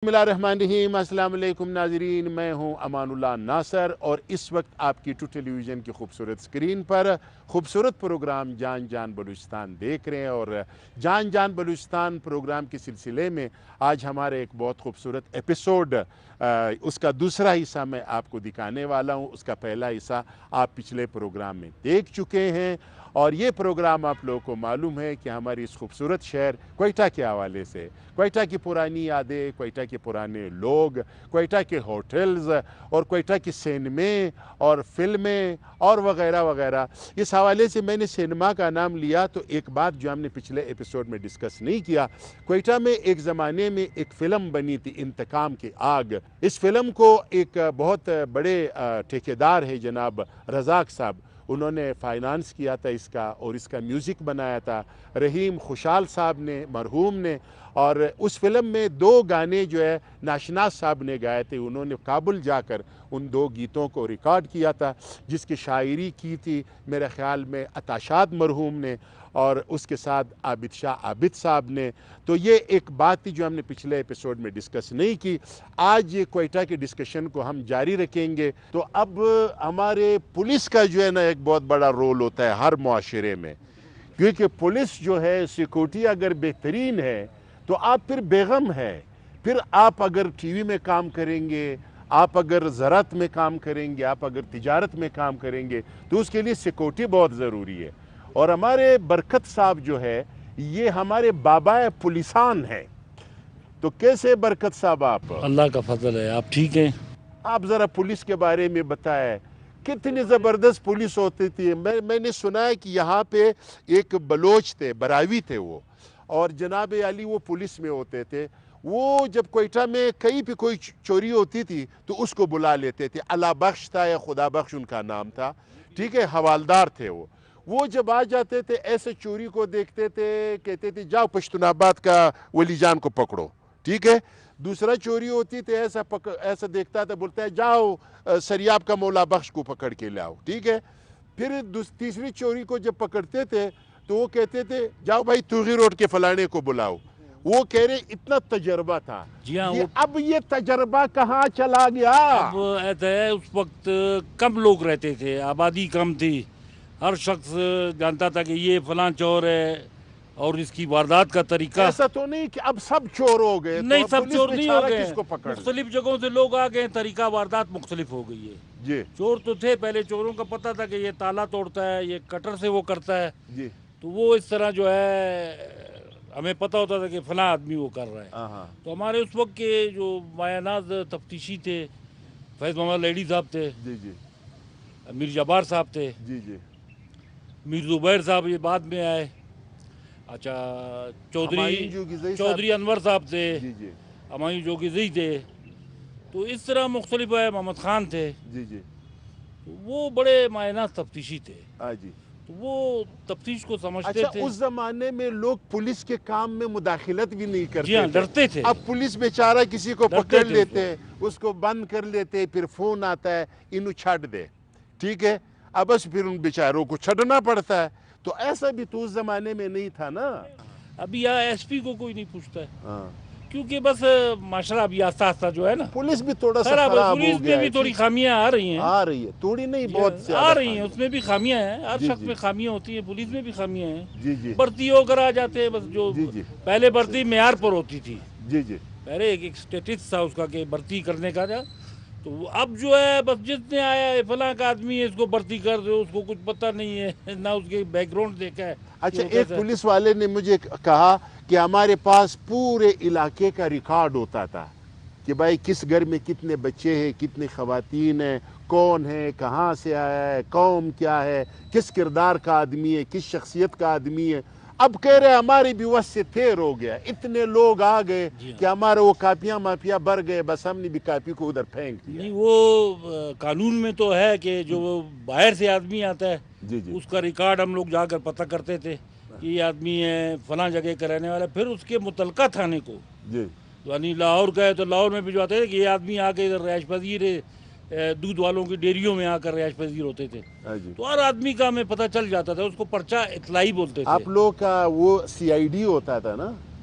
بسم اللہ الرحمن الرحیم۔ السلام علیکم ناظرین، میں ہوں امان اللہ ناصر اور اس وقت آپ کی ٹیلی ویژن کی خوبصورت سکرین پر خوبصورت پروگرام جان جان بلوچستان دیکھ رہے ہیں، اور جان جان بلوچستان پروگرام کے سلسلے میں آج ہمارے ایک بہت خوبصورت ایپیسوڈ اس کا دوسرا حصہ میں آپ کو دکھانے والا ہوں۔ اس کا پہلا حصہ آپ پچھلے پروگرام میں دیکھ چکے ہیں، اور یہ پروگرام آپ لوگوں کو معلوم ہے کہ ہماری اس خوبصورت شہر کوئٹہ کے حوالے سے، کوئٹہ کی پرانی یادیں، کوئٹہ کے پرانے لوگ، کوئٹہ کے ہوٹلز اور کوئٹہ کی سینمے اور فلمیں اور وغیرہ وغیرہ، اس حوالے سے میں نے سینما کا نام لیا تو ایک بات جو ہم نے پچھلے ایپیسوڈ میں ڈسکس نہیں کیا، کوئٹہ میں ایک زمانے میں ایک فلم بنی تھی انتقام کی آگ۔ اس فلم کو ایک بہت بڑے ٹھیکیدار ہے جناب رزاق صاحب، انہوں نے فائنانس کیا تھا اس کا، اور اس کا میوزک بنایا تھا رحیم خوشحال صاحب نے، مرحوم نے، اور اس فلم میں 2 گانے جو ہے ناشناز صاحب نے گائے تھے۔ انہوں نے کابل جا کر ان 2 گیتوں کو ریکارڈ کیا تھا، جس کی شاعری کی تھی میرے خیال میں عطاشاد مرحوم نے، اور اس کے ساتھ عابد شاہ عابد صاحب نے۔ تو یہ ایک بات تھی جو ہم نے پچھلے ایپیسوڈ میں ڈسکس نہیں کی۔ آج یہ کوئٹہ کے ڈسکشن کو ہم جاری رکھیں گے۔ تو اب ہمارے پولیس کا جو ہے نا ایک بہت بڑا رول ہوتا ہے ہر معاشرے میں، کیونکہ پولیس جو ہے سیکورٹی اگر بہترین ہے تو آپ پھر بیغم ہے، پھر آپ اگر ٹی وی میں کام کریں گے، آپ اگر زراعت میں کام کریں گے، آپ اگر تجارت میں کام کریں گے تو اس کے لیے سیکورٹی بہت ضروری ہے۔ اور ہمارے برکت صاحب جو ہے یہ ہمارے بابا پولیسان ہے۔ تو کیسے برکت صاحب آپ؟ اللہ کا فضل ہے، آپ ٹھیک ہیں؟ آپ ذرا پولیس کے بارے میں بتائیں، کتنی زبردست پولیس ہوتی تھی۔ میں نے سنا ہے کہ یہاں پہ ایک بلوچ تھے، براوی تھے وہ، اور جناب علی وہ پولیس میں ہوتے تھے۔ وہ جب کوئٹہ میں کہیں پہ کوئی چوری ہوتی تھی تو اس کو بلا لیتے تھے، اللہ بخش تھا یا خدا بخش ان کا نام تھا، ٹھیک ہے، حوالدار تھے وہ جب آ جاتے تھے ایسے چوری کو دیکھتے تھے، کہتے تھے جاؤ پشتون آباد کا ولی جان کو پکڑو، ٹھیک ہے۔ دوسرا چوری ہوتی تھی ایسا دیکھتا تھا، بولتا ہے جاؤ سریاب کا مولا بخش کو پکڑ کے لاؤ، ٹھیک ہے۔ پھر تیسری چوری کو جب پکڑتے تھے تو وہ کہتے تھے جاؤ بھائی توغی روڈ کے فلانے کو بلاؤ۔ وہ کہہ رہے اتنا تجربہ تھا۔ جی ہاں، اب یہ تجربہ کہاں چلا گیا؟ اب ایسا ہے، اس وقت کم لوگ رہتے تھے، آبادی کم تھی، ہر شخص جانتا تھا کہ یہ فلاں چور ہے، اور اس کی واردات کا طریقہ ایسا تو نہیں کہ اب سب چور ہو گئے نہیں، تو سب پولیس چور نہیں ہو بیچارہ گئے، کس کو پکڑ لے؟ مختلف جگہوں سے لوگ آ گئے، طریقہ واردات مختلف ہو گئی ہے۔ جی چور تو تھے پہلے، چوروں کا پتہ تھا کہ یہ تالا توڑتا ہے، یہ کٹر سے وہ کرتا ہے، جی تو وہ اس طرح جو ہے ہمیں پتہ ہوتا تھا کہ فلاں آدمی وہ کر رہا ہے۔ ہاں تو ہمارے اس وقت کے جو مایہ ناز تفتیشی تھے، فیض محمد لیڈی صاحب تھے، جی جی میر جبار صاحب تھے، جی جی میر زبیر صاحب یہ بعد میں آئے، اچھا ہمایوں جوگی زئی صاحب، چودھری انور صاحب تھے، جی جی ہمایوں جوگی تھے، تو اس طرح مختلف ہے، محمد خان تھے، جی جی تو وہ بڑے مایہ ناز تفتیشی تھے، ہاں جی۔ تو وہ تفتیش کو سمجھتے اچھا، تھے۔ اس زمانے میں لوگ پولیس کے کام میں مداخلت بھی نہیں جی ہاں، کرتے ڈرتے تھے، اب پولیس بیچارہ کسی کو ڈرتے پکڑ تھے اس لیتے، اس کو بند کر لیتے، پھر فون آتا ہے انہوں چھڑ دے، ٹھیک ہے، اب بس پھر ان بیچاروں کو چھڑنا پڑتا ہے۔ تو ایسا بھی تو اس زمانے میں نہیں تھا نا۔ ابھی یہاں ایس پی کو کوئی نہیں پوچھتا ہے، ہاں، کیونکہ بس معاشرہ ابھی آہستہ آہستہ جو ہے نا پولیس بھی تھوڑا سا خراب ہے، خراب ہو پولیس گیا میں بھی ہے، تھوڑی خامیاں آ رہی ہیں، آ رہی ہے، تھوڑی نہیں بہت آ زیادہ رہی ہیں، اس میں بھی خامیاں ہیں، ہر جی شخص جی میں خامیاں ہوتی ہیں، پولیس میں بھی خامیاں ہیں، جی جی بھرتی ہو کر آ جاتے ہیں، بس جو جی جی پہلے بھرتی معیار پر ہوتی تھی، جی جی پہلے ایک اسٹیٹس تھا اس کا کہ بھرتی کرنے کا تھا، تو اب جو ہے بس جتنے آیا ہے فلاں کا آدمی ہے، اس کو بھرتی کر دو، اس کو کچھ پتہ نہیں ہے، نہ اس کے بیک گراؤنڈ دیکھا ہے۔ اچھا، ایک پولیس والے نے مجھے کہا کہ ہمارے پاس پورے علاقے کا ریکارڈ ہوتا تھا کہ بھائی کس گھر میں کتنے بچے ہیں، کتنی خواتین ہیں، کون ہے، کہاں سے آیا ہے، قوم کیا ہے، کس کردار کا آدمی ہے، کس شخصیت کا آدمی ہے۔ اب کہہ رہے ہماری بھی وس سے تھیر ہو گیا، اتنے لوگ آ گئے کہ ہمارے وہ کاپیاں ماپیاں بھر گئے، بس ہم نے بھی کاپی کو ادھر پھینک دیا۔ نہیں، وہ قانون میں تو ہے کہ جو باہر سے آدمی آتا ہے جی جی اس کا ریکارڈ ہم لوگ جا کر پتہ کرتے تھے کہ یہ آدمی ہے فلاں جگہ کا رہنے والا ہے، پھر اس کے متعلقہ تھانے کو، جی یعنی لاہور کا ہے تو لاہور میں بھجواتے تھے کہ یہ آدمی آ کے ادھر رہائش پذیر ہے، دودھ والوں کی ڈیریوں میں آ کر رہائش پذیر ہوتے تھے، ہاں جی۔ تو ہر آدمی کا ہمیں پتہ چل جاتا تھا، اس کو پرچہ اطلاعی بولتے تھے۔ آپ لوگ کا وہ سی آئی ڈی ہوتا تھا نا؟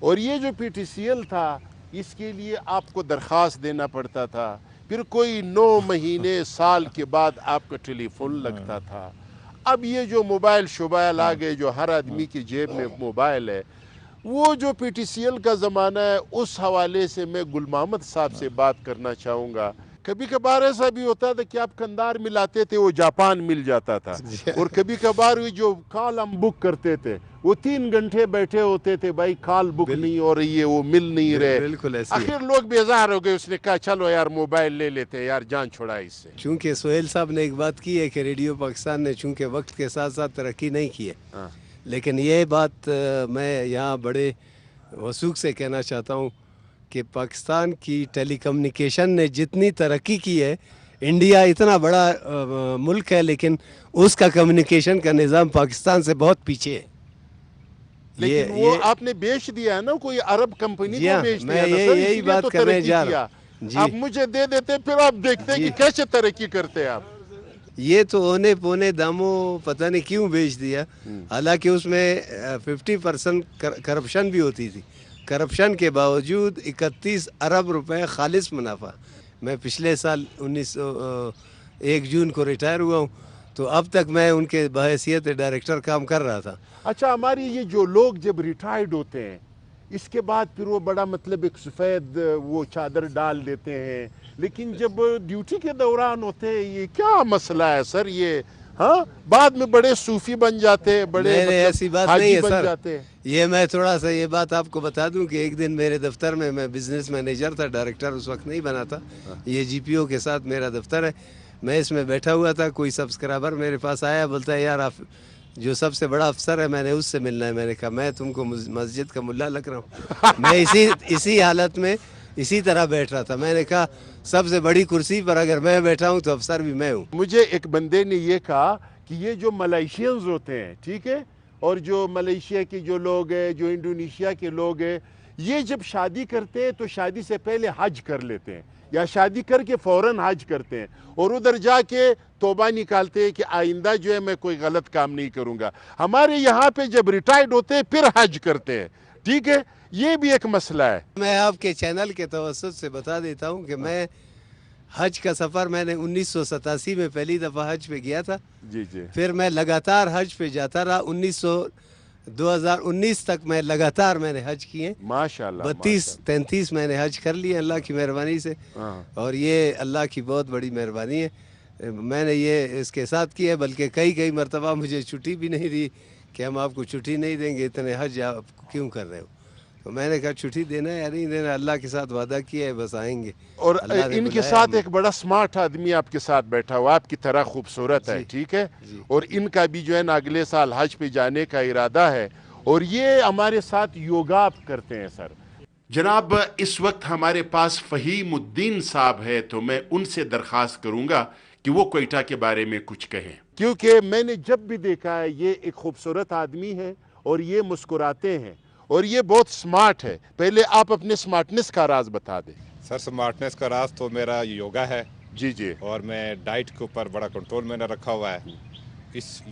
اور یہ جو PTCL تھا اس کے لیے آپ کو درخواست دینا پڑتا تھا, پھر کوئی 9 مہینے سال کے بعد آپ کا ٹیلی فون لگتا تھا. اب یہ جو موبائل شوبائل آ گئے, جو ہر آدمی کی جیب میں موبائل ہے, وہ جو PTCL کا زمانہ ہے, اس حوالے سے میں گل محمد صاحب سے بات کرنا چاہوں گا. کبھی کبھار ایسا بھی ہوتا تھا کہ آپ کندار ملاتے تھے وہ جاپان مل جاتا تھا, اور کبھی کبھار جو کال ہم بک کرتے تھے وہ 3 گھنٹے بیٹھے ہوتے تھے, بھائی کال بک نہیں ہو رہی ہے, وہ مل نہیں رہے. بالکل ایسے ہی. آخر لوگ بیزار ہو گئے, اس نے کہا چلو یار موبائل لے لیتے یار, جان چھوڑا اس سے. چونکہ سہیل صاحب نے ایک بات کی ہے کہ ریڈیو پاکستان نے چونکہ وقت کے ساتھ ساتھ ترقی نہیں کی ہے, لیکن یہ بات میں یہاں بڑے وثوق سے کہنا چاہتا ہوں کہ پاکستان کی ٹیلی کمیونیکیشن نے جتنی ترقی کی ہے, انڈیا اتنا بڑا ملک ہے لیکن اس کا کمیونیکیشن کا نظام پاکستان سے بہت پیچھے ہے. لیکن وہ آپ نے بیچ دیا ہے نا, کوئی عرب کمپنی کو بیچ دیا میں نا سر, یہی اسی لیے بات تو کرنے ترقی جا کیا. رہا ہوں. آپ مجھے دے دیتے, پھر آپ دیکھتے کہ کیسے ترقی کرتے ہیں آپ. یہ تو اونے پونے داموں پتہ نہیں کیوں بیچ دیا, حالانکہ اس میں 50% کرپشن بھی ہوتی تھی. کرپشن کے باوجود 31 ارب روپے خالص منافع. میں پچھلے سال 1 جون کو ریٹائر ہوا ہوں, تو اب تک میں ان کے بحیثیت ڈائریکٹر کام کر رہا تھا. اچھا, ہماری یہ جو لوگ جب ریٹائرڈ ہوتے ہیں اس کے بعد پھر وہ بڑا مطلب ایک سفید وہ چادر ڈال دیتے ہیں, لیکن جب ڈیوٹی کے دوران ہوتے ہیں یہ کیا مسئلہ ہے سر یہ؟ ہاں, بعد میں بڑے صوفی بن جاتے, بڑے ایسی بات نہیں حاجی ہے بن سر. جاتے. یہ میں تھوڑا سا یہ بات آپ کو بتا دوں کہ ایک دن میرے دفتر میں بزنس مینیجر تھا, ڈائریکٹر اس وقت نہیں بنا تھا, یہ GPO کے ساتھ میرا دفتر ہے, میں اس میں بیٹھا ہوا تھا. کوئی سبسکرائبر میرے پاس آیا, بولتا ہے یار آپ جو سب سے بڑا افسر ہے, میں نے اس سے ملنا ہے. میں نے کہا میں تم کو مسجد کا ملا لگ رہا ہوں. میں اسی حالت میں اسی طرح بیٹھ رہا تھا. میں نے کہا سب سے بڑی کرسی پر اگر میں بیٹھا ہوں تو افسر بھی میں ہوں. مجھے ایک بندے نے یہ کہا کہ یہ جو ملیشینز ہوتے ہیں, ٹھیک ہے, اور جو ملیشیا کے جو لوگ ہیں, جو انڈونیشیا کے لوگ ہیں, یہ جب شادی کرتے ہیں تو شادی سے پہلے حج کر لیتے ہیں, یا شادی کر کے فوراً حج کرتے ہیں, اور ادھر جا کے توبہ نکالتے ہیں کہ آئندہ جو ہے میں کوئی غلط کام نہیں کروں گا. ہمارے یہاں پہ جب ریٹائرڈ ہوتے ہیں پھر حج کرتے ہیں, ٹھیک ہے, یہ بھی ایک مسئلہ ہے. میں آپ کے چینل کے توسط سے بتا دیتا ہوں کہ میں حج کا سفر میں نے 1987 میں پہلی دفعہ حج پہ گیا تھا. جی جی. پھر میں لگاتار حج پہ جاتا رہا. 2019 تک میں لگاتار میں نے حج کیے. ماشاءاللہ 32-33 میں نے حج کر لیے اللہ کی مہربانی سے, اور یہ اللہ کی بہت بڑی مہربانی ہے. میں نے یہ اس کے ساتھ کیا ہے, بلکہ کئی مرتبہ مجھے چھٹی بھی نہیں دی کہ ہم آپ کو چھٹی نہیں دیں گے, اتنے حج آپ کیوں کر رہے ہو. تو میں نے کہا چھٹی دینا ہے یا نہیں دینا, اللہ کے ساتھ وعدہ کیا ہے, بس آئیں گے. اور ان کے ساتھ ایک بڑا سمارٹ آدمی آپ کے ساتھ بیٹھا ہوا, آپ کی طرح خوبصورت ہے, ٹھیک ہے, اور ان کا بھی جو ہے نا اگلے سال حج پہ جانے کا ارادہ ہے, اور یہ ہمارے ساتھ یوگا کرتے ہیں سر. جناب, اس وقت ہمارے پاس فہیم الدین صاحب ہے, تو میں ان سے درخواست کروں گا کہ وہ کوئٹہ کے بارے میں کچھ کہیں, کیونکہ میں نے جب بھی دیکھا ہے یہ ایک خوبصورت آدمی ہے اور یہ مسکراتے ہیں اور یہ بہت سمارٹ ہے. پہلے آپ اپنے سمارٹنس کا راز بتا دیں. سر, سمارٹنس کا راز تو میرا یوگا ہے. جی جی. اور میں ڈائٹ کے اوپر بڑا کنٹرول میں نے رکھا ہوا ہے.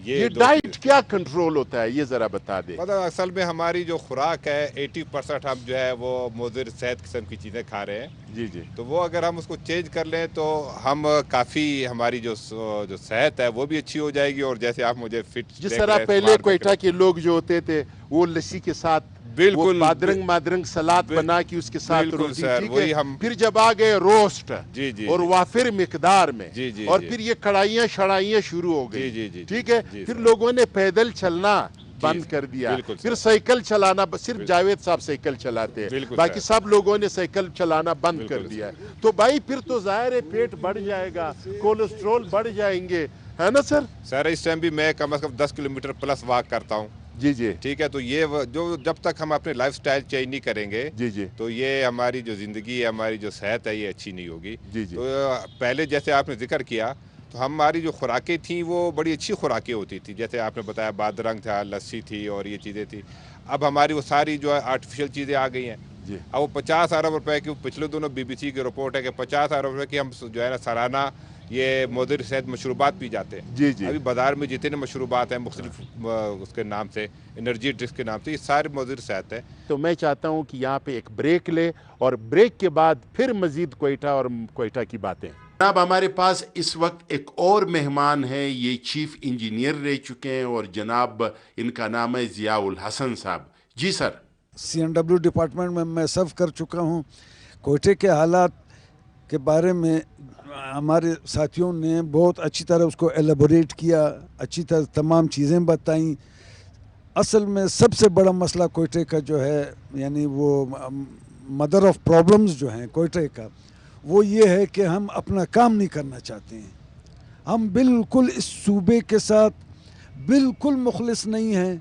یہ ڈائٹ کیا کنٹرول ہوتا ہے یہ ذرا بتا دیں. مطلب اصل میں ہماری جو خوراک ہے 80% ہم جو ہے وہ مضر صحت قسم کی چیزیں کھا رہے ہیں. جی جی. تو وہ اگر ہم اس کو چینج کر لیں تو ہم کافی ہماری جو صحت ہے وہ بھی اچھی ہو جائے گی. اور جیسے آپ مجھے فٹ جس طرح پہلے کوئٹہ کے لوگ جو ہوتے تھے وہ لسی کے ساتھ بالکل مادرنگ سلاد بنا کی اس کے ساتھ روٹی, ٹھیک وہی ہے, ہم پھر جب آ گئے روسٹ جی جی اور وافر مقدار میں, جی جی, اور پھر یہ کڑھائیاں شڑائیاں شروع ہو گئی, جی جی, ٹھیک ہے, پھر لوگوں نے پیدل چلنا بند کر دیا, پھر سائیکل چلانا, صرف جاوید صاحب سائیکل چلاتے ہیں, باقی سب لوگوں نے سائیکل چلانا بند کر دیا. تو بھائی پھر تو ظاہر ہے پیٹ بڑھ جائے گا, کولیسٹرول بڑھ جائیں گے, ہے نا سر؟ سر اس ٹائم بھی میں کم از کم 10 کلومیٹر پلس واک کرتا ہوں. جی جی. ٹھیک ہے, تو یہ جو جب تک ہم اپنے لائف سٹائل چینج نہیں کریں گے, جی جی, تو یہ ہماری جو زندگی ہے, ہماری جو صحت ہے, یہ اچھی نہیں ہوگی. جی جی. تو پہلے جیسے آپ نے ذکر کیا تو ہماری جو خوراکیں تھیں وہ بڑی اچھی خوراکیں ہوتی تھیں. جیسے آپ نے بتایا بادرنگ تھا, لسی تھی, اور یہ چیزیں تھیں. اب ہماری وہ ساری جو ہے آرٹیفیشل چیزیں آ گئی ہیں. جی. اب وہ 50 ارب روپے کی, پچھلے دنوں BBC کی رپورٹ ہے کہ 50 ارب روپے کی ہم جو ہے نا سالانہ یہ مضر صحت مشروبات پی جاتے ہیں. جی جی ابھی بازار میں جتنے مشروبات ہیں مختلف اس کے نام سے، انرجی ڈرنکس کے نام سے، یہ سارے مضر صحت ہے. تو میں چاہتا ہوں کہ یہاں پہ ایک بریک لے اور بریک کے بعد پھر مزید کوئٹہ اور کوئٹہ کی باتیں. جناب ہمارے پاس اس وقت ایک اور مہمان ہے، یہ چیف انجینئر رہ چکے ہیں اور جناب ان کا نام ہے ضیاء الحسن صاحب. جی سر. CNW ڈپارٹمنٹ میں سرو کر چکا ہوں. کوئٹے کے حالات کے بارے میں ہمارے ساتھیوں نے بہت اچھی طرح اس کو ایلیبوریٹ کیا، اچھی طرح تمام چیزیں بتائیں. اصل میں سب سے بڑا مسئلہ کوئٹے کا جو ہے، یعنی وہ مدر آف پرابلمز جو ہیں کوئٹے کا، وہ یہ ہے کہ ہم اپنا کام نہیں کرنا چاہتے ہیں. ہم بالکل اس صوبے کے ساتھ بالکل مخلص نہیں ہیں.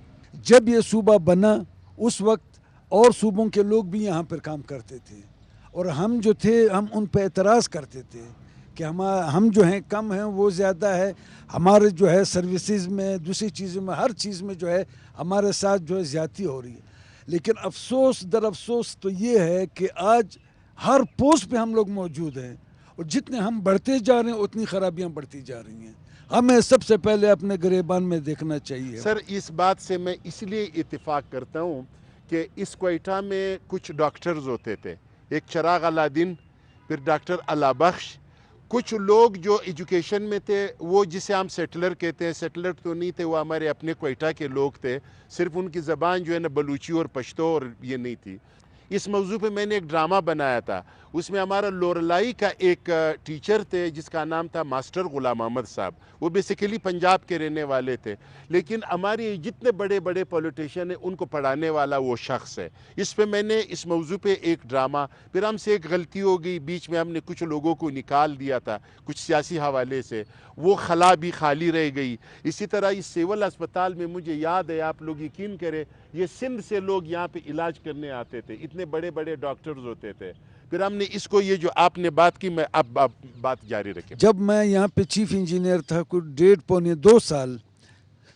جب یہ صوبہ بنا اس وقت اور صوبوں کے لوگ بھی یہاں پر کام کرتے تھے، اور ہم جو تھے ہم ان پہ اعتراض کرتے تھے کہ ہم جو ہیں کم ہیں، وہ زیادہ ہے. ہمارے جو ہے سروسز میں، دوسری چیزوں میں، ہر چیز میں جو ہے ہمارے ساتھ جو ہے زیادتی ہو رہی ہے. لیکن افسوس در افسوس تو یہ ہے کہ آج ہر پوسٹ پہ ہم لوگ موجود ہیں، اور جتنے ہم بڑھتے جا رہے ہیں اتنی خرابیاں بڑھتی جا رہی ہیں. ہمیں سب سے پہلے اپنے گریبان میں دیکھنا چاہیے. سر اس بات سے میں اس لیے اتفاق کرتا ہوں کہ اس کوئٹہ میں کچھ ڈاکٹرز ہوتے تھے، ایک چراغ الدین، پھر ڈاکٹر اللہ بخش. کچھ لوگ جو ایجوکیشن میں تھے، وہ جسے ہم سیٹلر کہتے ہیں، سیٹلر تو نہیں تھے، وہ ہمارے اپنے کوئٹہ کے لوگ تھے. صرف ان کی زبان جو ہے نا بلوچی اور پشتو اور یہ نہیں تھی. اس موضوع پہ میں نے ایک ڈرامہ بنایا تھا. اس میں ہمارا لورلائی کا ایک ٹیچر تھے جس کا نام تھا ماسٹر غلام محمد صاحب. وہ بیسیکلی پنجاب کے رہنے والے تھے، لیکن ہماری جتنے بڑے بڑے پولیٹیشین ہیں ان کو پڑھانے والا وہ شخص ہے. اس پہ میں نے اس موضوع پہ ایک ڈرامہ، پھر ہم سے ایک غلطی ہو گئی، بیچ میں ہم نے کچھ لوگوں کو نکال دیا تھا کچھ سیاسی حوالے سے، وہ خلا بھی خالی رہ گئی. اسی طرح اس سیول اسپتال میں مجھے یاد ہے، آپ لوگ یقین کریں، یہ سندھ سے لوگ یہاں پہ علاج کرنے آتے تھے، اتنے بڑے بڑے ڈاکٹرز ہوتے تھے. پھر ہم نے اس کو، یہ جو آپ نے بات کی، میں اب بات جاری رکھیں. جب میں یہاں پہ چیف انجینئر تھا، کچھ 1.5-2 سال،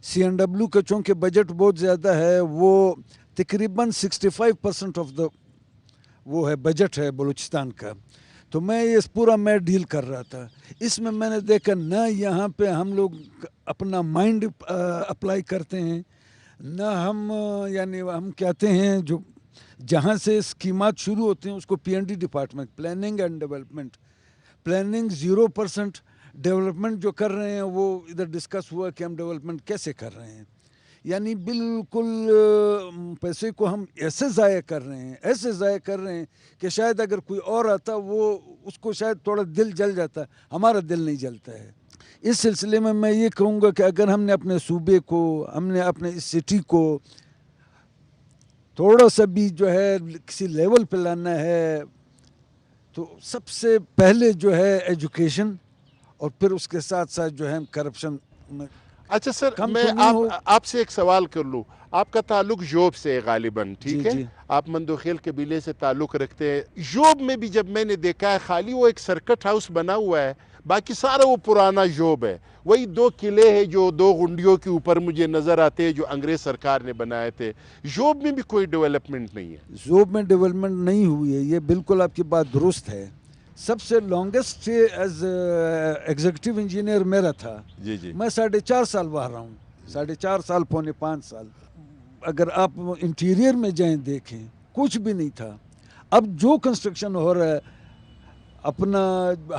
CNW کا چونکہ بجٹ بہت زیادہ ہے، وہ تقریباً 65% آف دا وہ ہے بجٹ ہے بلوچستان کا. تو میں یہ پورا میں ڈیل کر رہا تھا. اس میں میں نے دیکھا نہ یہاں پہ ہم لوگ اپنا مائنڈ اپلائی کرتے ہیں، نہ ہم یعنی ہم کہتے ہیں جو جہاں سے اسکیمات شروع ہوتے ہیں اس کو PND department, planning and development, planning 0%، development جو کر رہے ہیں وہ ادھر ڈسکس ہوا کہ ہم ڈیولپمنٹ کیسے کر رہے ہیں. یعنی بالکل پیسے کو ہم ایسے ضائع کر رہے ہیں کہ شاید اگر کوئی اور آتا وہ اس کو شاید تھوڑا دل جل جاتا، ہمارا دل نہیں جلتا ہے. اس سلسلے میں یہ کہوں گا کہ اگر ہم نے اپنے صوبے کو، ہم نے اپنے اس سٹی کو تھوڑا سا بھی جو ہے کسی لیول پہ لانا ہے، تو سب سے پہلے جو ہے ایجوکیشن، اور پھر اس کے ساتھ ساتھ جو ہے کرپشن. اچھا سر، میں آپ سے ایک سوال کر لوں. آپ کا تعلق جوب سے غالباً، ٹھیک ہے؟ آپ مندوخیل قبیلے سے تعلق رکھتے ہیں. جوب میں بھی جب میں نے دیکھا ہے، خالی وہ ایک سرکٹ ہاؤس بنا ہوا ہے، باقی سارا وہ پرانا جوب ہے. وہی 2 قلعے ہیں جو 2 گنڈیوں کے اوپر مجھے نظر آتے ہیں جو انگریز سرکار نے بنائے تھے. جوب میں بھی کوئی ڈیولپمنٹ نہیں ہے. جوب میں ڈیولپمنٹ نہیں ہوئی ہے، یہ بالکل آپ کی بات درست ہے. سب سے لانگسٹ ایز ایگزیکٹو انجینئر میرا تھا. جی میں 4.5 سال وہاں رہا ہوں، 4.5 سال، 4.25 سال. اگر آپ انٹیریئر میں جائیں دیکھیں، کچھ بھی نہیں تھا. اب جو کنسٹرکشن ہو رہا ہے، اپنا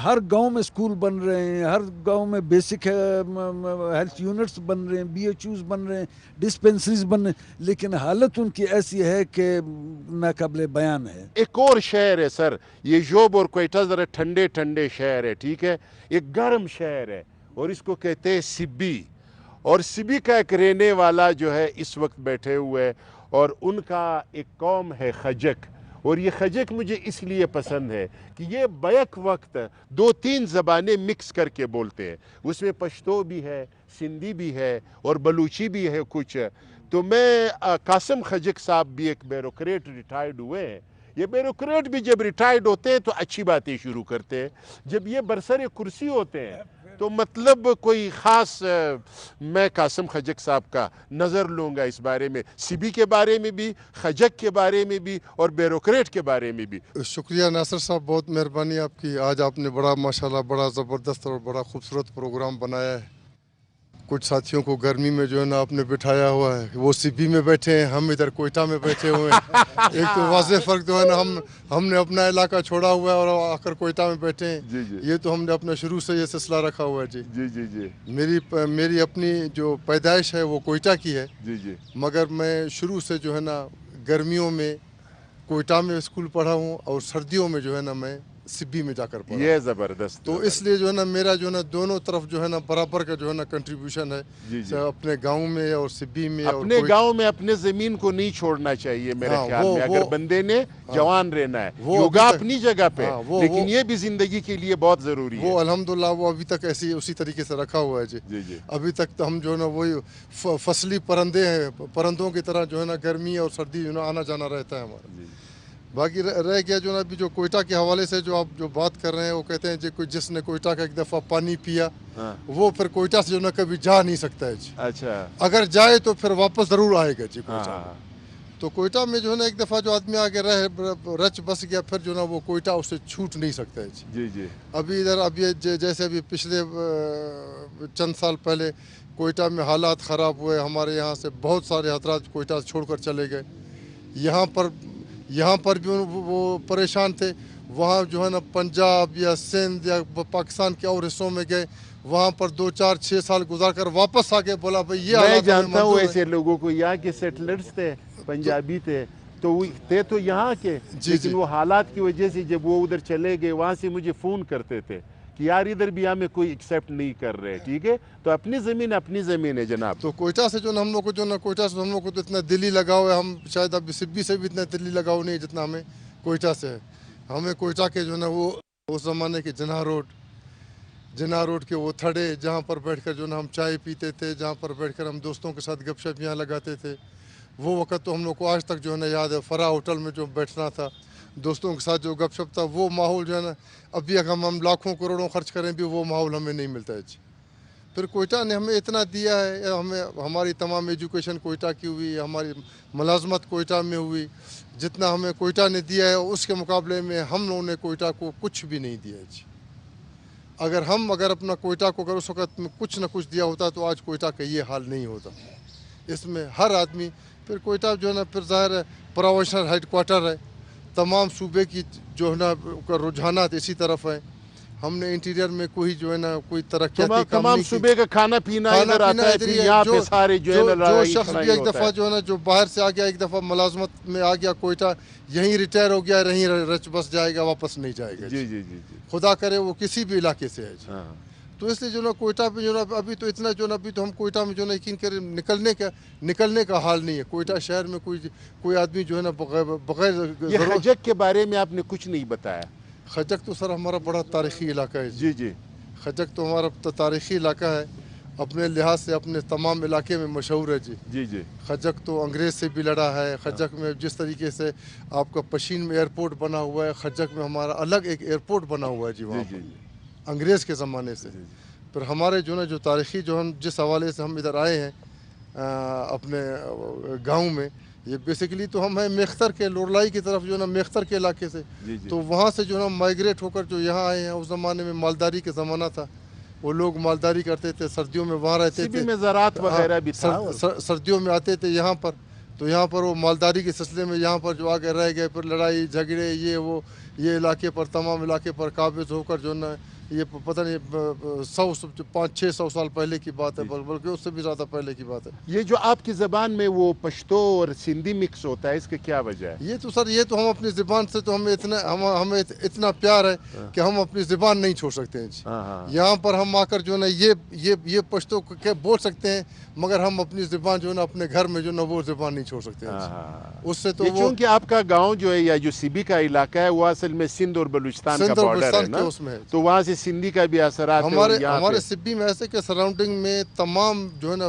ہر گاؤں میں اسکول بن رہے ہیں، ہر گاؤں میں بیسک ہیلتھ یونٹس بن رہے ہیں، BHUs بن رہے ہیں، ڈسپینسریز بن رہے ہیں، لیکن حالت ان کی ایسی ہے کہ ناقابل بیان ہے. ایک اور شہر ہے سر، یہ جوب اور کوئٹہ ذرا ٹھنڈے ٹھنڈے شہر ہے، ٹھیک ہے؟ ایک گرم شہر ہے اور اس کو کہتے ہیں سبی. اور سبی کا ایک رہنے والا جو ہے اس وقت بیٹھے ہوئے، اور ان کا ایک قوم ہے خجک. اور یہ خجک مجھے اس لیے پسند ہے کہ یہ بیک وقت 2-3 زبانیں مکس کر کے بولتے ہیں. اس میں پشتو بھی ہے، سندھی بھی ہے اور بلوچی بھی ہے کچھ. تو میں قاسم خجک صاحب بھی ایک بیوروکریٹ ریٹائرڈ ہوئے ہیں. یہ بیوروکریٹ بھی جب ریٹائرڈ ہوتے ہیں تو اچھی باتیں شروع کرتے ہیں، جب یہ برسر کرسی ہوتے ہیں تو مطلب کوئی خاص میں قاسم خجک صاحب کا نظر لوں گا اس بارے میں، سبی کے بارے میں بھی، خجک کے بارے میں بھی اور بیوروکریٹ کے بارے میں بھی۔ شکریہ ناصر صاحب، بہت مہربانی آپ کی، آج آپ نے بڑا ماشاءاللہ بڑا زبردست اور بڑا خوبصورت پروگرام بنایا ہے۔ کچھ ساتھیوں کو گرمی میں جو ہے نا آپ نے بٹھایا ہوا ہے، وہ سبی میں بیٹھے ہیں، ہم ادھر کوئٹہ میں بیٹھے ہوئے ہیں۔ ایک تو واضح فرق جو ہے نا، ہم نے اپنا علاقہ چھوڑا ہوا ہے اور آ کر کوئٹہ میں بیٹھے ہیں۔ جی جی یہ تو ہم نے اپنا شروع سے یہ سلسلہ رکھا ہوا ہے۔ جی جی جی جی میری اپنی جو پیدائش ہے وہ کوئٹہ کی ہے، جی جی مگر میں شروع سے جو ہے نا گرمیوں میں کوئٹہ میں اسکول پڑھا ہوں اور سردیوں میں جو ہے نا میں سبی میں جا کر پڑھا۔ یہ زبردست، تو اس لیے جو ہے نا میرا جو ہے نا دونوں طرف جو ہے نا برابر کا جو ہے نا کنٹریبیوشن ہے، جی جی اپنے گاؤں میں اور سبی میں۔ اور اپنے گاؤں میں اپنے زمین کو نہیں چھوڑنا چاہیے میرے ہاں، خیال میں، اگر بندے نے جوان رہنا ہے۔ وہ یوگا ابھی تک- اپنی جگہ پہ ہاں، وہ- لیکن یہ بھی زندگی کے لیے بہت ضروری ہے۔ وہ الحمدللہ وہ ابھی تک ایسی اسی طریقے سے رکھا ہوا ہے۔ جی جی جی ابھی تک تو ہم جو ہے نا وہی فصلی پرندے ہیں، پرندوں کی طرح جو ہے نا گرمی اور سردی جو ہے نا آنا جانا رہتا ہے ہمارا۔ جی باقی رہ گیا جو ہے نا ابھی جو کوئٹہ کے حوالے سے جو آپ جو بات کر رہے ہیں، وہ کہتے ہیں جی جس نے کوئٹہ کا ایک دفعہ پانی پیا ہاں وہ پھر کوئٹہ سے جو ہے نا کبھی جا نہیں سکتا ہے۔ جی اچھا اگر جائے تو پھر واپس ضرور آئے گا۔ جی ہاں کوئٹہ ہاں تو کوئٹہ میں جو ہے نا ایک دفعہ جو آدمی آگے رچ بس گیا، پھر جو ہے نا وہ کوئٹہ اس سے چھوٹ نہیں سکتا ہے۔ جی جی جی ابھی ادھر اب یہ جیسے ابھی پچھلے چند سال پہلے کوئٹہ میں حالات خراب ہوئے، ہمارے یہاں سے بہت سارے حضرات کوئٹہ چھوڑ کر چلے گئے۔ یہاں پر بھی وہ پریشان تھے، وہاں جو ہے نا پنجاب یا سندھ یا پاکستان کے اور حصوں میں گئے، وہاں پر 2 4 6 سال گزار کر واپس آ کے بولا بھائی یہ میں حالات ہمیں جانتا ہوں منظور ہیں۔ ایسے لوگوں کو، یہاں کے سیٹلرز تھے، پنجابی تھے، تو وہ تھے تو یہاں کے، جی لیکن جی وہ حالات کی وجہ سے جب وہ ادھر چلے گئے وہاں سے مجھے فون کرتے تھے کہ یار ادھر بھی ہمیں کوئی ایکسیپٹ نہیں کر رہے۔ ٹھیک ہے، تو اپنی زمین ہے جناب۔ تو کوئٹہ سے جو نا ہم لوگ کو جو نا کوئٹہ سے ہم لوگ کو تو اتنا دلی لگاؤ ہے، ہم شاید اب سبی سے بھی اتنا دلی لگاؤ نہیں جتنا ہمیں کوئٹہ سے ہے۔ ہمیں کوئٹہ کے جو نا وہ اس زمانے کے جناح روڈ کے وہ تھڑے جہاں پر بیٹھ کر جو نا ہم چائے پیتے تھے، جہاں پر بیٹھ کر ہم دوستوں کے ساتھ گپ شپ یہاں لگاتے تھے، وہ وقت تو ہم لوگ کو آج تک جو ہے نا یاد ہے۔ فرا ہوٹل میں جو بیٹھنا تھا، دوستوں کے ساتھ جو گپ شپ تھا، وہ ماحول جو ہے نا ابھی اگر ہم لاکھوں کروڑوں خرچ کریں بھی وہ ماحول ہمیں نہیں ملتا ہے۔ پھر کوئٹہ نے ہمیں اتنا دیا ہے، ہماری تمام ایجوکیشن کوئٹہ کی ہوئی، ہماری ملازمت کوئٹہ میں ہوئی، جتنا ہمیں کوئٹہ نے دیا ہے اس کے مقابلے میں ہم لوگوں نے کوئٹہ کو کچھ بھی نہیں دیا ہے۔ جی اگر اپنا کوئٹہ کو اگر اس وقت میں کچھ نہ کچھ دیا ہوتا تو آج کوئٹہ کا یہ حال نہیں ہوتا۔ اس میں ہر آدمی، پھر کوئٹہ جو ہے نا پھر ظاہر ہے پروفیشنل ہیڈ کوارٹر ہے، تمام صوبے کی جو ہے نا رجحانات اسی طرف ہیں۔ ہم نے انٹیریئر میں کوئی جو ہے نا کوئی ترقیاتی کام تمام نہیں کی۔ صوبے کا کھانا پینا ادھر آتا ہے، پھر یہاں پہ سارے جو ہے نا جو لڑائی شخص شڑائی بھی ایک ہوتا دفعہ ہے۔ جو ہے نا جو باہر سے آ گیا، ایک دفعہ ملازمت میں آ گیا کوئٹہ، یہیں ریٹائر ہو گیا، یہیں رچ بس جائے گا، واپس نہیں جائے گا۔ جی جی جی جی خدا کرے وہ کسی بھی علاقے سے ہے۔ جی ہاں تو اس لیے جو نا کوئٹہ میں جو نا ابھی تو اتنا جو نا ابھی تو ہم کوئٹہ میں جو نا یقین کریں نکلنے کا حال نہیں ہے۔ کوئٹہ شہر میں کوئی آدمی جو ہے نا بغیر یہ خجک کے بارے میں آپ نے کچھ نہیں بتایا۔ خجک تو سر ہمارا بڑا تاریخی علاقہ ہے۔ جی جی خجک تو ہمارا تاریخی علاقہ ہے، اپنے لحاظ سے اپنے تمام علاقے میں مشہور ہے۔ جی جی جی خجک تو انگریز سے بھی لڑا ہے۔ خجک میں جس طریقے سے آپ کا پشین میں ایئرپورٹ بنا ہوا ہے، خجک میں ہمارا الگ ایک ایئرپورٹ بنا ہوا ہے۔ جی وہاں جی پر انگریز کے زمانے سے۔ پھر ہمارے جو نا جو تاریخی جو ہم جس حوالے سے ہم ادھر آئے ہیں اپنے گاؤں میں، یہ بیسیکلی تو ہم ہیں میختر کے، لورلائی کی طرف جو ہے نا میختر کے علاقے سے، تو وہاں سے جو ہے نا مائگریٹ ہو کر جو یہاں آئے ہیں۔ اس زمانے میں مالداری کے زمانہ تھا، وہ لوگ مالداری کرتے تھے، سردیوں میں وہاں رہتے سبی تھے، میں زراعت وغیرہ بھی تھا۔ سردیوں میں آتے تھے یہاں پر، تو یہاں پر وہ مالداری کے سلسلے میں یہاں پر جو آگے رہ گئے، پھر لڑائی جھگڑے یہ علاقے پر تمام علاقے پر قابض ہو کر جو نا یہ پتہ نہیں 500-600 سال پہلے کی بات ہے، بلکہ اس سے بھی زیادہ پہلے کی بات ہے۔ یہ جو آپ کی زبان میں وہ پشتو اور سندھی مکس ہوتا ہے، اس کی کیا وجہ ہے؟ یہ تو سر یہ تو ہم اپنی زبان سے تو ہمیں اتنا پیار ہے کہ ہم اپنی زبان نہیں چھوڑ سکتے ہیں۔ جی یہاں پر ہم آ کر جو ہے نا یہ پشتو بول سکتے ہیں، مگر ہم اپنی زبان جو ہے نا اپنے گھر میں جو ہے نا وہ زبان نہیں چھوڑ سکتے ہیں۔ اس سے تو وہ چونکہ آپ کا گاؤں جو ہے یا جو سبی کا علاقہ ہے وہ اصل میں سندھ اور بلوچستان کا بارڈر ہے نا، تو وہاں سے سندھی کا بھی اثرات ہمارے سبی میں ایسے کہ سراؤنڈنگ میں تمام جو ہے نا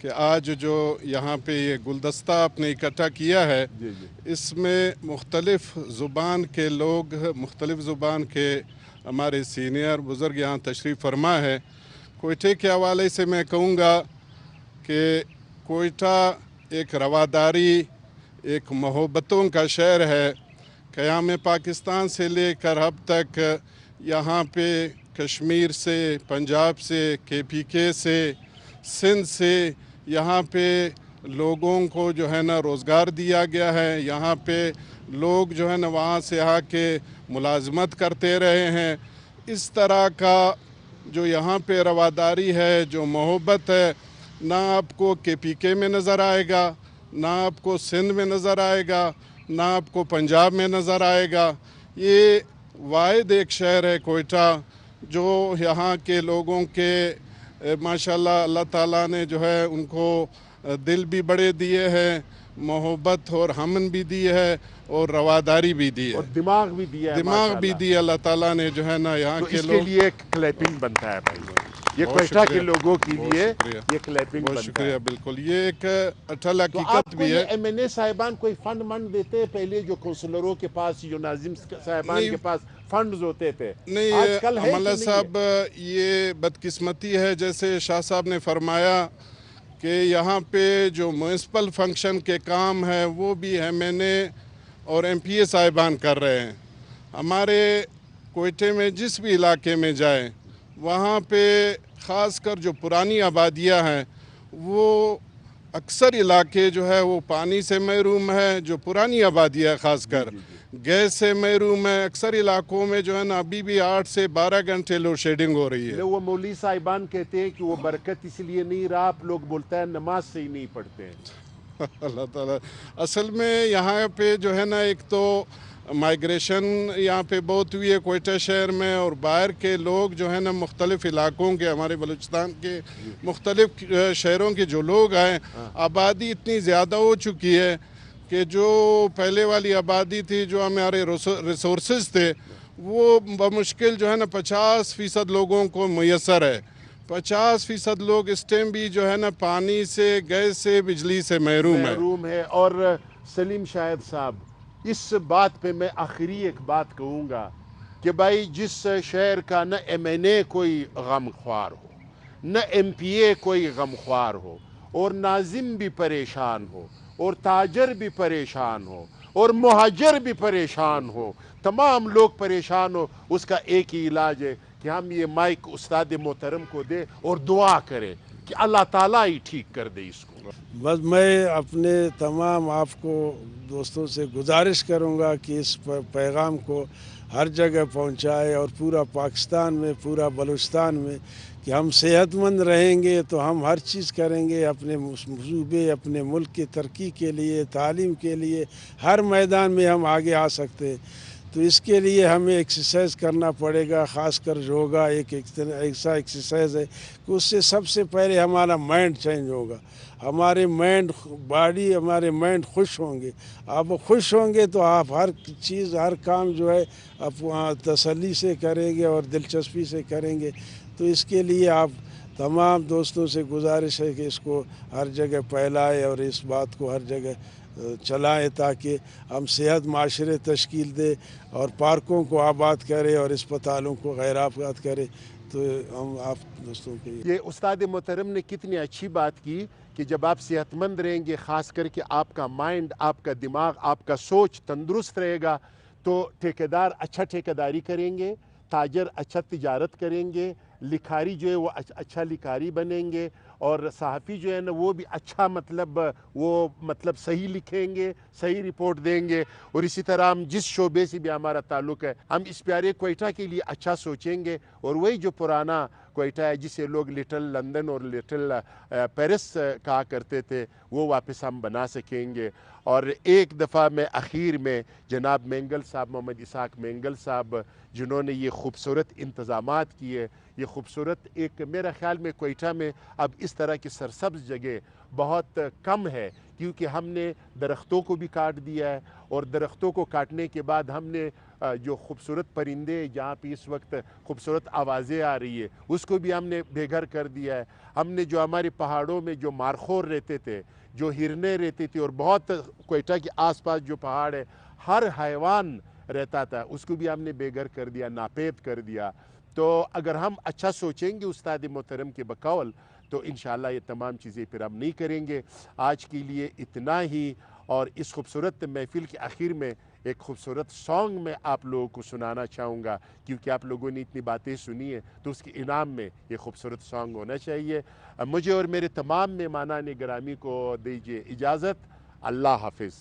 کہ آج جو یہاں پہ یہ گلدستہ آپ نے اکٹھا کیا ہے اس میں مختلف زبان کے لوگ، مختلف زبان کے ہمارے سینئر بزرگ یہاں تشریف فرما ہے۔ کوئٹے کے حوالے سے میں کہوں گا کہ کوئٹہ ایک رواداری، ایک محبتوں کا شہر ہے۔ قیام پاکستان سے لے کر اب تک یہاں پہ کشمیر سے، پنجاب سے، KPK سے، سندھ سے یہاں پہ لوگوں کو جو ہے نا روزگار دیا گیا ہے۔ یہاں پہ لوگ جو ہے نا وہاں سے آ کے ملازمت کرتے رہے ہیں۔ اس طرح کا جو یہاں پہ رواداری ہے، جو محبت ہے، نہ آپ کو KPK میں نظر آئے گا، نہ آپ کو سندھ میں نظر آئے گا، نہ آپ کو پنجاب میں نظر آئے گا۔ یہ واحد ایک شہر ہے کوئٹہ جو یہاں کے لوگوں کے ماشاءاللہ اللہ تعالیٰ نے جو ہے ان کو دل بھی بڑے دیے ہیں، محبت اور ہمن بھی دی ہے اور رواداری بھی دی ہے، اور دماغ بھی دیا ہے، دماغ بھی دی ہے اللہ تعالیٰ نے جو ہے نا یہاں کے لوگ۔ اس کے لیے ایک کلیپنگ بنتا ہے بھائی، یہ کوئٹہ کے لوگوں کے لیے یہ کلیپنگ بنتا ہے۔ بہت شکریہ، بالکل یہ ایک اٹل تو آپ حقیقت کو بھی یہ ہے۔ MNA صاحبان کوئی فنڈ منڈ دیتے پہلے جو کونسلروں کے پاس، جو ناظم صاحبان کے پاس فنڈز ہوتے تھے؟ نہیں، آج کل ہے املہ صاحب یہ بدقسمتی ہے، جیسے شاہ صاحب نے فرمایا کہ یہاں پہ جو میونسپل فنکشن کے کام ہے وہ بھی MNA اور MPA صاحبان کر رہے ہیں۔ ہمارے کوئٹے میں جس بھی علاقے میں جائیں وہاں پہ خاص کر جو پرانی آبادیاں ہیں وہ اکثر علاقے جو ہے وہ پانی سے محروم ہے، جو پرانی آبادیاں خاص کر گیس سے محروم ہے۔ اکثر علاقوں میں جو ہے نا ابھی بھی 8 سے 12 گھنٹے لوڈ شیڈنگ ہو رہی ہے۔ وہ مولوی صاحبان کہتے ہیں کہ وہ برکت اس لیے نہیں رہا، آپ لوگ بولتا ہے نماز سے ہی نہیں پڑھتے ہیں۔ اللہ تعالیٰ اصل میں یہاں پہ جو ہے نا ایک تو مائیگریشن یہاں پہ بہت ہوئی ہے کوئٹہ شہر میں، اور باہر کے لوگ جو ہے نا مختلف علاقوں کے، ہمارے بلوچستان کے مختلف شہروں کے جو لوگ ہیں، آبادی اتنی زیادہ ہو چکی ہے کہ جو پہلے والی آبادی تھی، جو ہمارے ریسورسز تھے، وہ بمشکل جو ہے نا 50% لوگوں کو میسر ہے۔ 50% لوگ اس ٹائم بھی جو ہے نا پانی سے، گیس سے، بجلی سے محروم ہے۔ اور سلیم شاہد صاحب، اس بات پہ میں آخری ایک بات کہوں گا کہ بھائی جس شہر کا نہ MNA کوئی غمخوار ہو، نہ MPA کوئی غمخوار ہو، اور ناظم بھی پریشان ہو، اور تاجر بھی پریشان ہو، اور مہاجر بھی پریشان ہو، تمام لوگ پریشان ہو، اس کا ایک ہی علاج ہے کہ ہم یہ مائک استاد محترم کو دے اور دعا کرے کہ اللہ تعالیٰ ہی ٹھیک کر دے اس کو۔ بس میں اپنے تمام آپ کو دوستوں سے گزارش کروں گا کہ اس پیغام کو ہر جگہ پہنچائے، اور پورا پاکستان میں، پورا بلوچستان میں، کہ ہم صحت مند رہیں گے تو ہم ہر چیز کریں گے اپنے صوبے، اپنے ملک کی ترقی کے لیے، تعلیم کے لیے، ہر میدان میں ہم آگے آ سکتے ہیں۔ تو اس کے لیے ہمیں ایکسرسائز کرنا پڑے گا، خاص کر یوگا ایک ایسا ایکسرسائز ہے کہ اس سے سب سے پہلے ہمارا مائنڈ چینج ہوگا، ہمارے مائنڈ، باڈی، ہمارے مائنڈ خوش ہوں گے۔ آپ خوش ہوں گے تو آپ ہر چیز، ہر کام جو ہے آپ تسلی سے کریں گے اور دلچسپی سے کریں گے۔ تو اس کے لیے آپ تمام دوستوں سے گزارش ہے کہ اس کو ہر جگہ پھیلائے اور اس بات کو ہر جگہ چلائیں تاکہ ہم صحت معاشرے تشکیل دے اور پارکوں کو آباد کرے اور اسپتالوں کو غیر آباد کرے۔ تو ہم آپ دوستوں کے یہ استاد محترم نے کتنی اچھی بات کی کہ جب آپ صحت مند رہیں گے، خاص کر کے آپ کا مائنڈ، آپ کا دماغ، آپ کا سوچ تندرست رہے گا، تو ٹھیکیدار اچھا ٹھیکیداری کریں گے، تاجر اچھا تجارت کریں گے، لکھاری جو ہے وہ اچھا لکھاری بنیں گے، اور صحافی جو ہے نا وہ بھی اچھا مطلب صحیح لکھیں گے، صحیح رپورٹ دیں گے۔ اور اسی طرح ہم جس شعبے سے بھی ہمارا تعلق ہے، ہم اس پیارے کوئٹہ کے لیے اچھا سوچیں گے، اور وہی جو پرانا کوئٹہ ہے جسے لوگ لٹل لندن اور لٹل پیرس کہا کرتے تھے، وہ واپس ہم بنا سکیں گے۔ اور ایک دفعہ میں اخیر میں جناب مینگل صاحب، محمد اسحاق مینگل صاحب، جنہوں نے یہ خوبصورت انتظامات کیے، یہ خوبصورت ایک میرا خیال میں کوئٹہ میں اب اس طرح کی سرسبز جگہ بہت کم ہے، کیونکہ ہم نے درختوں کو بھی کاٹ دیا ہے، اور درختوں کو کاٹنے کے بعد ہم نے جو خوبصورت پرندے جہاں پہ اس وقت خوبصورت آوازیں آ رہی ہے اس کو بھی ہم نے بے گھر کر دیا ہے۔ ہم نے جو ہمارے پہاڑوں میں جو مارخور رہتے تھے، جو ہرنیں رہتی تھی، اور بہت کوئٹہ کے آس پاس جو پہاڑ ہے ہر حیوان رہتا تھا، اس کو بھی ہم نے بے گھر کر دیا، ناپید کر دیا۔ تو اگر ہم اچھا سوچیں گے استاد محترم کے بقول تو انشاءاللہ یہ تمام چیزیں پھر ہم نہیں کریں گے۔ آج کے لیے اتنا ہی، اور اس خوبصورت محفل کے آخر میں ایک خوبصورت سانگ میں آپ لوگوں کو سنانا چاہوں گا، کیونکہ آپ لوگوں نے اتنی باتیں سنی ہیں تو اس کے انعام میں یہ خوبصورت سانگ ہونا چاہیے۔ مجھے اور میرے تمام مہمانان گرامی کو دیجیے اجازت۔ اللہ حافظ۔